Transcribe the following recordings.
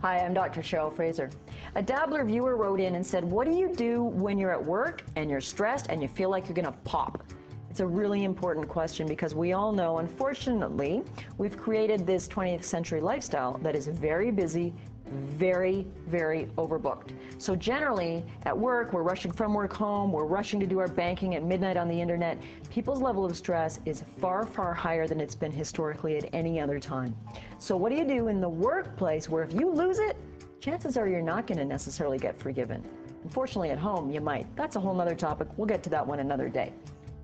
Hi, I'm Dr. Cheryl Fraser. A Dabbler viewer wrote in and said, what do you do when you're at work and you're stressed and you feel like you're going to pop? It's a really important question because we all know, unfortunately, we've created this 20th century lifestyle that is very busy, very, very overbooked. So generally, at work, we're rushing from work home, we're rushing to do our banking at midnight on the internet. People's level of stress is far, far higher than it's been historically at any other time. So what do you do in the workplace where if you lose it, chances are you're not going to necessarily get forgiven? Unfortunately, at home, you might. That's a whole other topic. We'll get to that one another day.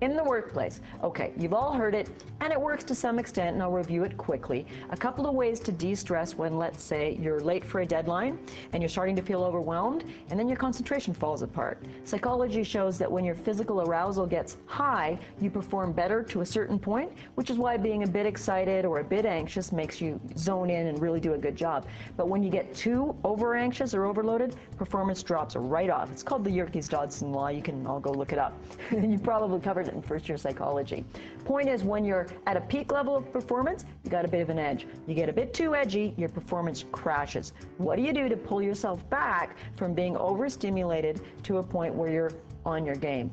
In the workplace, okay, you've all heard it, and it works to some extent, and I'll review it quickly. A couple of ways to de-stress when, let's say, you're late for a deadline, and you're starting to feel overwhelmed, and then your concentration falls apart. Psychology shows that when your physical arousal gets high, you perform better to a certain point, which is why being a bit excited or a bit anxious makes you zone in and really do a good job. But when you get too over-anxious or overloaded, performance drops right off. It's called the Yerkes-Dodson law. You can all go look it up. You probably covered it in first-year psychology. Point is, when you're at a peak level of performance, you got a bit of an edge. You get a bit too edgy, your performance crashes. What do you do to pull yourself back from being overstimulated to a point where you're on your game?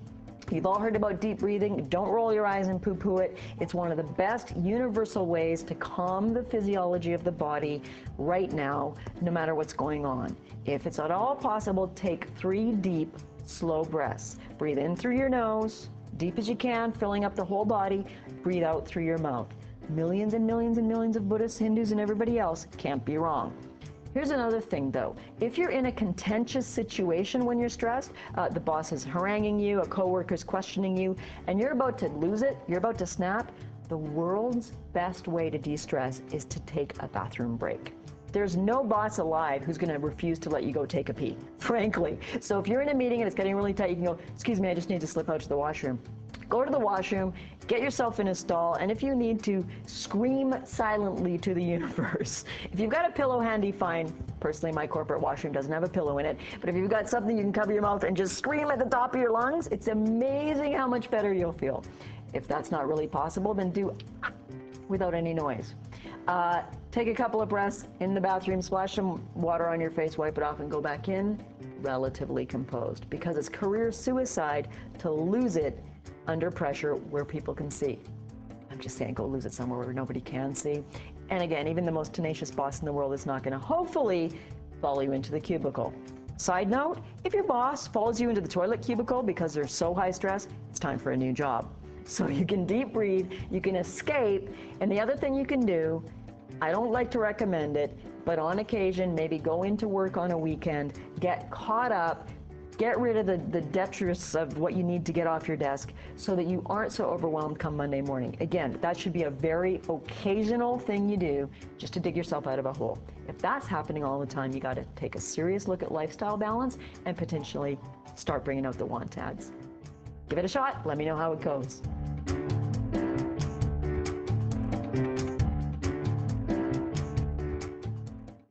You've all heard about deep breathing. Don't roll your eyes and poo-poo it. It's one of the best universal ways to calm the physiology of the body right now, no matter what's going on. If it's at all possible, take 3 deep, slow breaths. Breathe in through your nose, deep as you can, filling up the whole body. Breathe out through your mouth. Millions and millions and millions of Buddhists, Hindus, and everybody else can't be wrong. Here's another thing, though. If you're in a contentious situation when you're stressed, the boss is haranguing you, a coworker's questioning you, and you're about to lose it, you're about to snap, the world's best way to de-stress is to take a bathroom break. There's no boss alive who's going to refuse to let you go take a pee, frankly. So if you're in a meeting and it's getting really tight, you can go, excuse me, I just need to slip out to the washroom. Go to the washroom, get yourself in a stall, and if you need to, scream silently to the universe. If you've got a pillow handy, fine. Personally, my corporate washroom doesn't have a pillow in it. But if you've got something you can cover your mouth and just scream at the top of your lungs, it's amazing how much better you'll feel. If that's not really possible, then do without any noise. Take a couple of breaths in the bathroom, splash some water on your face, wipe it off, and go back in relatively composed. Because it's career suicide to lose it under pressure where people can see. I'm just saying, go lose it somewhere where nobody can see. And again, even the most tenacious boss in the world is not going to hopefully follow you into the cubicle. Side note, if your boss follows you into the toilet cubicle because they're so high stress, it's time for a new job. So you can deep breathe, you can escape, and the other thing you can do, I don't like to recommend it, but on occasion, maybe go into work on a weekend, get caught up, get rid of the detritus of what you need to get off your desk so that you aren't so overwhelmed come Monday morning. Again, that should be a very occasional thing you do just to dig yourself out of a hole. If that's happening all the time, you got to take a serious look at lifestyle balance and potentially start bringing out the want ads. Give it a shot. Let me know how it goes.